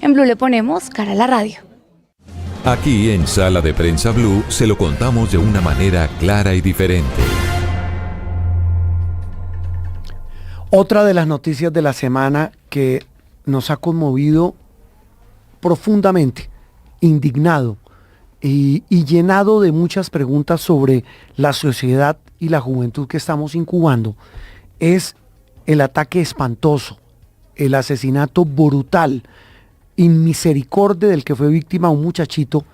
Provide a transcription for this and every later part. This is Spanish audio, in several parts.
En Blue le ponemos cara a la radio. Aquí en Sala de Prensa Blue se lo contamos de una manera clara y diferente. Otra de las noticias de la semana que nos ha conmovido profundamente, indignado y llenado de muchas preguntas sobre la sociedad y la juventud que estamos incubando, es el ataque espantoso, el asesinato brutal, inmisericordia del que fue víctima un muchachito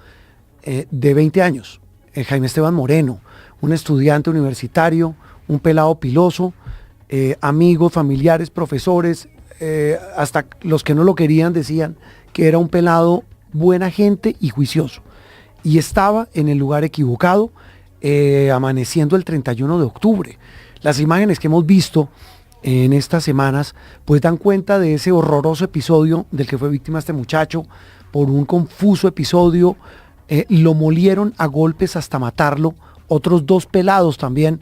de 20 años, Jaime Esteban Moreno, un estudiante universitario, un pelado piloso, amigos, familiares, profesores, hasta los que no lo querían decían que era un pelado buena gente y juicioso. Y estaba en el lugar equivocado, amaneciendo el 31 de octubre. Las imágenes que hemos visto en estas semanas pues dan cuenta de ese horroroso episodio del que fue víctima este muchacho, por un confuso episodio. Lo molieron a golpes hasta matarlo, otros dos pelados también,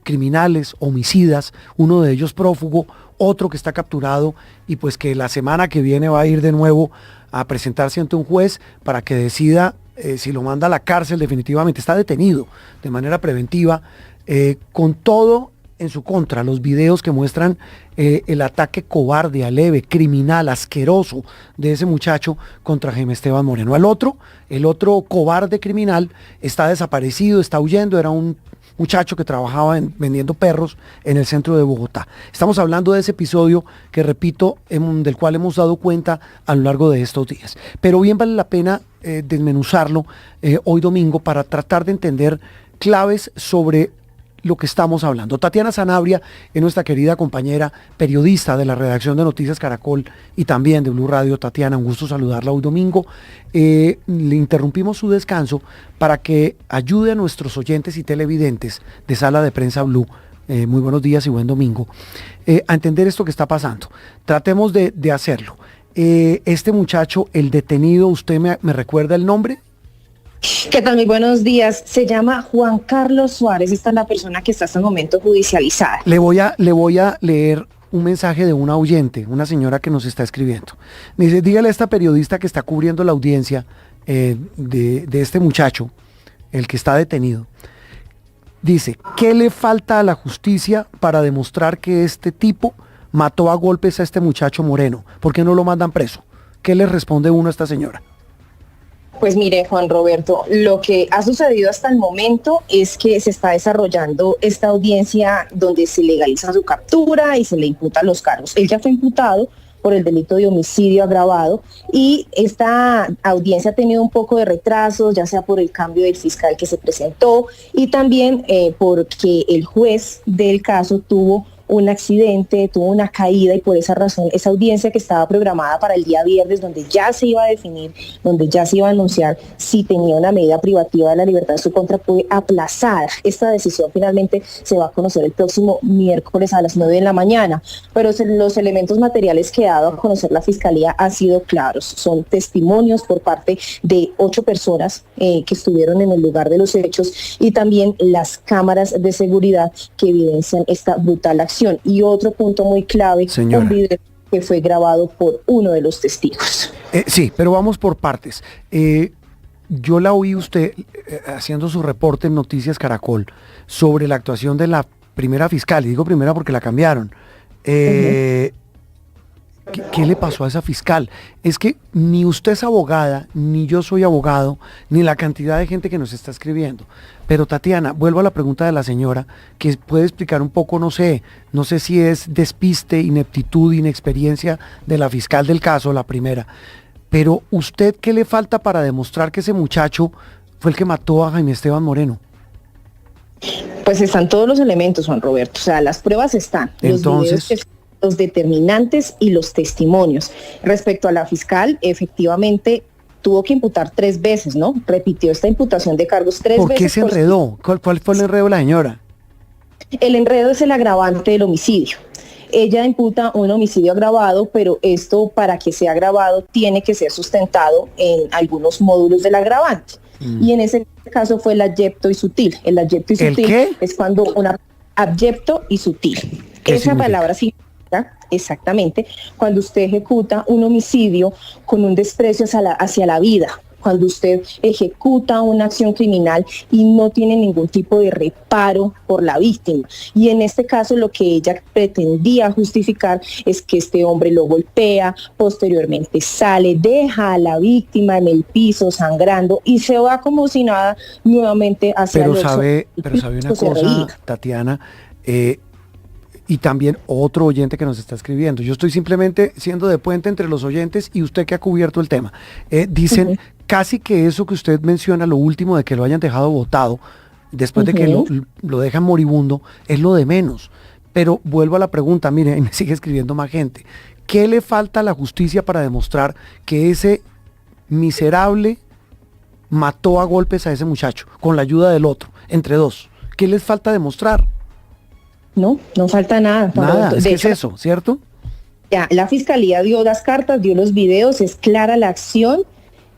criminales, homicidas, uno de ellos prófugo, otro que está capturado y pues que la semana que viene va a ir de nuevo a presentarse ante un juez para que decida si lo manda a la cárcel definitivamente. Está detenido de manera preventiva, con todo en su contra, los videos que muestran el ataque cobarde, aleve, criminal, asqueroso de ese muchacho contra Jaime Esteban Moreno. El otro cobarde criminal está desaparecido, está huyendo, era un muchacho que trabajaba vendiendo perros en el centro de Bogotá. Estamos hablando de ese episodio que, repito, del cual hemos dado cuenta a lo largo de estos días. Pero bien vale la pena desmenuzarlo hoy domingo para tratar de entender claves sobre lo que estamos hablando. Tatiana Sanabria es nuestra querida compañera periodista de la redacción de Noticias Caracol y también de Blue Radio. Tatiana, un gusto saludarla hoy domingo. Le interrumpimos su descanso para que ayude a nuestros oyentes y televidentes de Sala de Prensa Blue, muy buenos días y buen domingo, a entender esto que está pasando. Tratemos de hacerlo. Este muchacho, el detenido, ¿usted me recuerda el nombre? ¿Qué tal? Muy buenos días. Se llama Juan Carlos Suárez. Esta es la persona que está hasta el momento judicializada. Le voy a leer un mensaje de una oyente, una señora que nos está escribiendo. Me dice, dígale a esta periodista que está cubriendo la audiencia de este muchacho, el que está detenido. Dice, ¿qué le falta a la justicia para demostrar que este tipo mató a golpes a este muchacho Moreno? ¿Por qué no lo mandan preso? ¿Qué le responde uno a esta señora? Pues mire, Juan Roberto, lo que ha sucedido hasta el momento es que se está desarrollando esta audiencia donde se legaliza su captura y se le imputan los cargos. Él ya fue imputado por el delito de homicidio agravado y esta audiencia ha tenido un poco de retrasos, ya sea por el cambio del fiscal que se presentó y también porque el juez del caso tuvo un accidente, tuvo una caída y por esa razón esa audiencia que estaba programada para el día viernes, donde ya se iba a definir, donde ya se iba a anunciar si tenía una medida privativa de la libertad en su contra, fue aplazada. Esta decisión finalmente se va a conocer el próximo miércoles a las 9 de la mañana, pero los elementos materiales que ha dado a conocer la Fiscalía han sido claros. Son testimonios por parte de 8 personas que estuvieron en el lugar de los hechos y también las cámaras de seguridad que evidencian esta brutal acción. Y otro punto muy clave, señora, un video que fue grabado por uno de los testigos. Sí, pero vamos por partes. Yo la oí usted haciendo su reporte en Noticias Caracol sobre la actuación de la primera fiscal, y digo primera porque la cambiaron. ¿Qué le pasó a esa fiscal? Es que ni usted es abogada, ni yo soy abogado, ni la cantidad de gente que nos está escribiendo. Pero Tatiana, vuelvo a la pregunta de la señora, que puede explicar un poco, no sé si es despiste, ineptitud, inexperiencia de la fiscal del caso, la primera. Pero ¿usted qué le falta para demostrar que ese muchacho fue el que mató a Jaime Esteban Moreno? Pues están todos los elementos, Juan Roberto, o sea, las pruebas están. Entonces, los determinantes y los testimonios. Respecto a la fiscal, efectivamente tuvo que imputar 3 veces, ¿no? Repitió esta imputación de cargos 3 veces. ¿Por qué se enredó? ¿Cuál fue el enredo de la señora? El enredo es el agravante del homicidio. Ella imputa un homicidio agravado, pero esto, para que sea agravado, tiene que ser sustentado en algunos módulos del agravante. Y en ese caso fue el abyecto y sutil. El abyecto y sutil ¿El qué? es cuando abyecto y sutil. Esa palabra sí. exactamente, cuando usted ejecuta un homicidio con un desprecio hacia la vida, cuando usted ejecuta una acción criminal y no tiene ningún tipo de reparo por la víctima. Y en este caso lo que ella pretendía justificar es que este hombre lo golpea, posteriormente sale, deja a la víctima en el piso sangrando y se va como si nada nuevamente hacia Pero el sabe una cosa, Tatiana, y también otro oyente que nos está escribiendo. Yo estoy simplemente siendo de puente entre los oyentes y usted que ha cubierto el tema. Dicen casi que eso que usted menciona, lo último de que lo hayan dejado botado, después de que lo dejan moribundo, es lo de menos. Pero vuelvo a la pregunta, mire, y me sigue escribiendo más gente. ¿Qué le falta a la justicia para demostrar que ese miserable mató a golpes a ese muchacho con la ayuda del otro, entre dos? ¿Qué les falta demostrar? No falta nada. Nada, es que es eso, ¿cierto? Ya, la fiscalía dio las cartas, dio los videos, es clara la acción,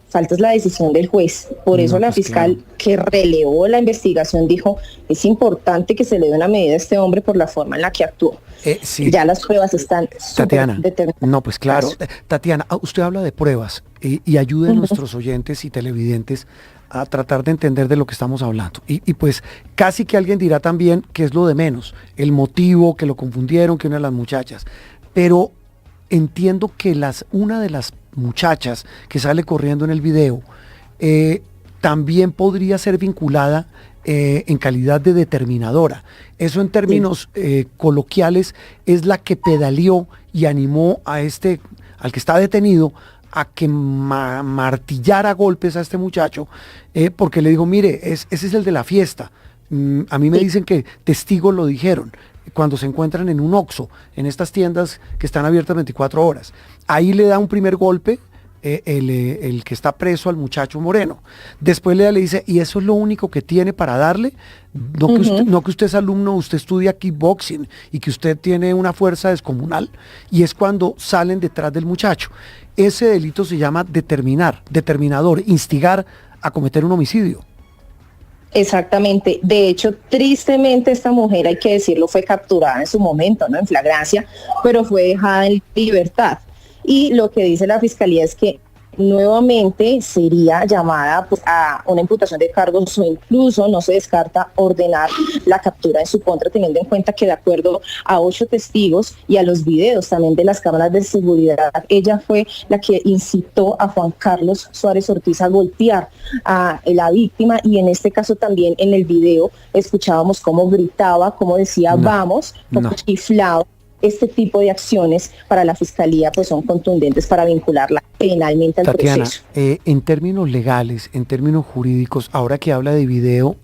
falta es la decisión del juez. Por eso la fiscal que relevó la investigación dijo, es importante que se le dé una medida a este hombre por la forma en la que actuó. Sí. Ya las pruebas están Tatiana, determinadas. no, pues claro. Tatiana, usted habla de pruebas y ayude a nuestros oyentes y televidentes a tratar de entender de lo que estamos hablando. Y pues casi que alguien dirá también que es lo de menos, el motivo, que lo confundieron, que una de las muchachas. Pero entiendo que una de las muchachas que sale corriendo en el video también podría ser vinculada en calidad de determinadora. Eso en términos coloquiales es la que pedaleó y animó al que está detenido, a que martillara golpes a este muchacho, porque le dijo, mire, ese es el de la fiesta. A mí me dicen que testigos lo dijeron, cuando se encuentran en un Oxxo, en estas tiendas que están abiertas 24 horas. Ahí le da un primer golpe el que está preso al muchacho moreno. Después le dice, y eso es lo único que tiene para darle, no que usted es alumno, usted estudia kickboxing y que usted tiene una fuerza descomunal, y es cuando salen detrás del muchacho. Ese delito se llama determinador, instigar a cometer un homicidio. Exactamente. De hecho, tristemente esta mujer, hay que decirlo, fue capturada en su momento, ¿no? En flagrancia, pero fue dejada en libertad. Y lo que dice la fiscalía es que nuevamente sería llamada pues, a una imputación de cargos, o incluso no se descarta ordenar la captura en su contra, teniendo en cuenta que de acuerdo a 8 testigos y a los videos también de las cámaras de seguridad, ella fue la que incitó a Juan Carlos Suárez Ortiz a golpear a la víctima, y en este caso también en el video escuchábamos cómo gritaba, cómo decía vamos, como chiflado. Este tipo de acciones para la fiscalía pues son contundentes para vincularla penalmente al Tatiana, proceso. En términos legales, en términos jurídicos, ahora que habla de video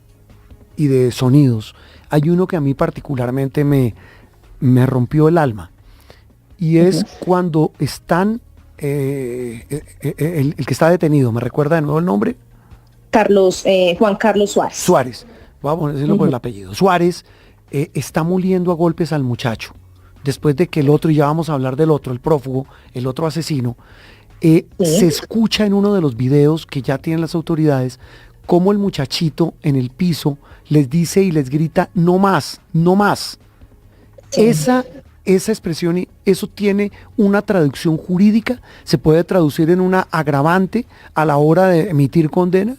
y de sonidos, hay uno que a mí particularmente me rompió el alma, y es cuando están, el que está detenido, ¿me recuerda de nuevo el nombre? Juan Carlos Suárez. Suárez, vamos a decirlo por el apellido. Suárez está moliendo a golpes al muchacho, después de que el otro, y ya vamos a hablar del otro, el prófugo, el otro asesino, se escucha en uno de los videos que ya tienen las autoridades, cómo el muchachito en el piso les dice y les grita, no más, no más. Sí. Esa expresión, eso tiene una traducción jurídica, se puede traducir en una agravante a la hora de emitir condena.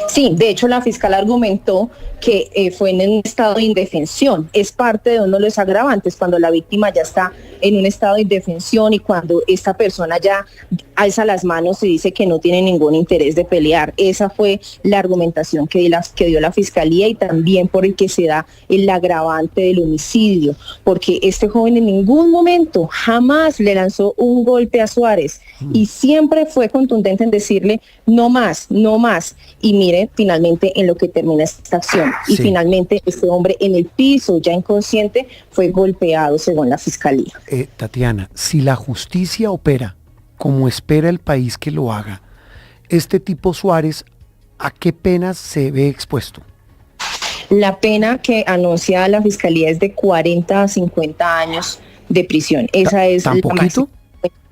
Sí, de hecho la fiscal argumentó que fue en un estado de indefensión. Es parte de uno de los agravantes cuando la víctima ya está en un estado de indefensión y cuando esta persona ya alza las manos y dice que no tiene ningún interés de pelear. Esa fue la argumentación que dio la fiscalía, y también por el que se da el agravante del homicidio, porque este joven en ningún momento jamás le lanzó un golpe a Suárez y siempre fue contundente en decirle no más, no más. Y mire finalmente en lo que termina esta acción. Y finalmente este hombre en el piso, ya inconsciente, fue golpeado según la fiscalía. Tatiana, si la justicia opera como espera el país que lo haga, este tipo Suárez, ¿a qué penas se ve expuesto? La pena que anuncia la fiscalía es de 40 a 50 años de prisión. Esa es ¿Tan poquito?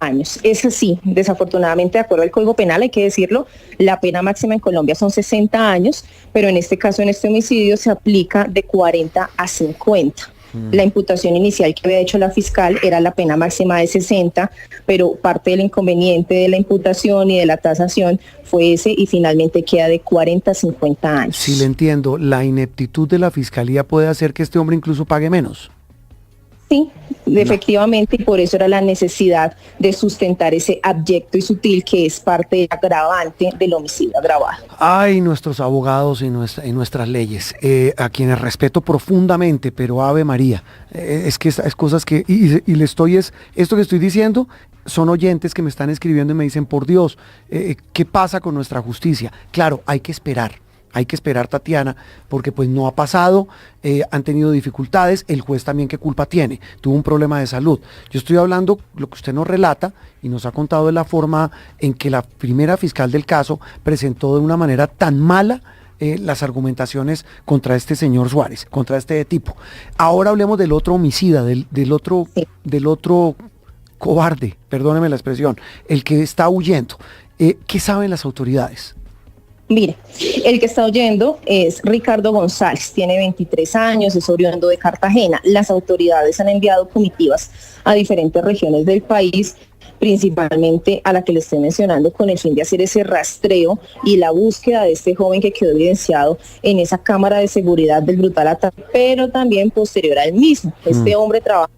Años. Es así, desafortunadamente, de acuerdo al Código Penal, hay que decirlo, la pena máxima en Colombia son 60 años, pero en este caso, en este homicidio, se aplica de 40 a 50. La imputación inicial que había hecho la fiscal era la pena máxima de 60, pero parte del inconveniente de la imputación y de la tasación fue ese y finalmente queda de 40 a 50 años. Sí, le entiendo. La ineptitud de la fiscalía puede hacer que este hombre incluso pague menos. Sí, efectivamente, y por eso era la necesidad de sustentar ese abyecto y sutil que es parte del agravante del homicidio agravado. Ay, nuestros abogados y nuestras leyes, a quienes respeto profundamente, pero Ave María, es que es cosas que, esto que estoy diciendo, son oyentes que me están escribiendo y me dicen, por Dios, ¿qué pasa con nuestra justicia? Claro, hay que esperar. Hay que esperar, Tatiana, porque pues no ha pasado, han tenido dificultades, el juez también qué culpa tiene, tuvo un problema de salud. Yo estoy hablando, lo que usted nos relata y nos ha contado de la forma en que la primera fiscal del caso presentó de una manera tan mala las argumentaciones contra este señor Suárez, contra este tipo. Ahora hablemos del otro homicida, del otro cobarde, perdóneme la expresión, el que está huyendo. ¿Qué saben las autoridades? Mire, el que está oyendo es Ricardo González, tiene 23 años, es oriundo de Cartagena. Las autoridades han enviado comitivas a diferentes regiones del país, principalmente a la que le estoy mencionando, con el fin de hacer ese rastreo y la búsqueda de este joven que quedó evidenciado en esa cámara de seguridad del brutal ataque, pero también posterior al mismo. Este hombre trabaja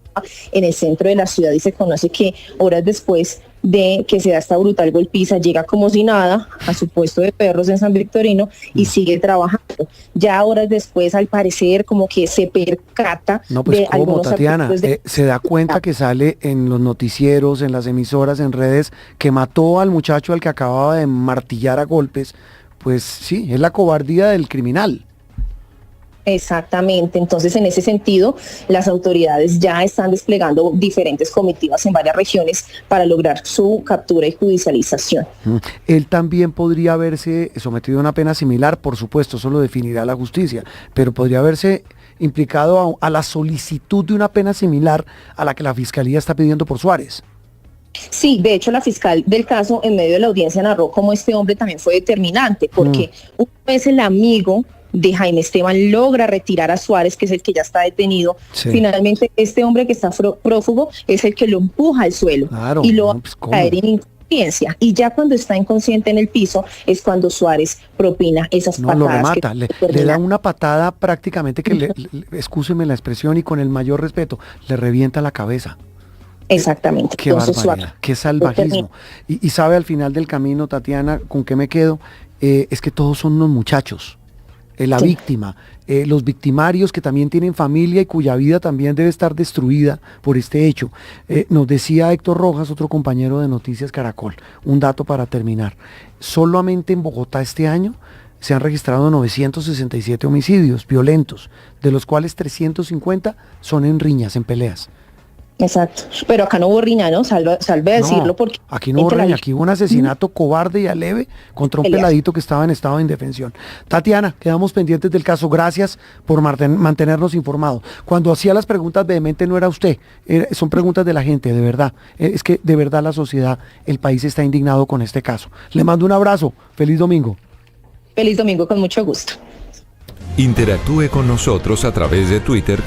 en el centro de la ciudad y se conoce que horas después de que se da esta brutal golpiza, llega como si nada a su puesto de perros en San Victorino y sigue trabajando. Ya horas después, al parecer, como que se percata pues, de ¿cómo, algunos Tatiana? Se da cuenta que sale en los noticieros, en las emisoras, en redes, que mató al muchacho al que acababa de martillar a golpes. Pues sí, es la cobardía del criminal. Exactamente, entonces en ese sentido las autoridades ya están desplegando diferentes comitivas en varias regiones para lograr su captura y judicialización. Él también podría haberse sometido a una pena similar, por supuesto, eso lo definirá la justicia, pero podría haberse implicado a la solicitud de una pena similar a la que la Fiscalía está pidiendo por Suárez. Sí, de hecho la fiscal del caso en medio de la audiencia narró cómo este hombre también fue determinante, porque una vez el amigo de Jaime Esteban logra retirar a Suárez, que es el que ya está detenido. Sí. Finalmente este hombre que está prófugo es el que lo empuja al suelo, claro, y lo hace caer en inconsciencia. Y ya cuando está inconsciente en el piso es cuando Suárez propina esas patadas. Lo remata, le da una patada prácticamente que, excúseme la expresión y con el mayor respeto, le revienta la cabeza. Exactamente. Qué barbaridad, qué salvajismo. Y sabe, al final del camino, Tatiana, ¿con qué me quedo? Es que todos son unos muchachos. La víctima, los victimarios que también tienen familia y cuya vida también debe estar destruida por este hecho. Nos decía Héctor Rojas, otro compañero de Noticias Caracol, un dato para terminar. Solamente en Bogotá este año se han registrado 967 homicidios violentos, de los cuales 350 son en riñas, en peleas. Exacto, pero acá no hubo riña, ¿no? Salve decirlo, porque aquí no hubo riña, aquí hubo un asesinato cobarde y aleve contra un peladito que estaba en estado de indefensión. Tatiana, quedamos pendientes del caso, gracias por mantenernos informados. Cuando hacía las preguntas vehemente no era usted, son preguntas de la gente, de verdad. Es que de verdad la sociedad, el país está indignado con este caso. Le mando un abrazo, feliz domingo. Feliz domingo, con mucho gusto. Interactúe con nosotros a través de Twitter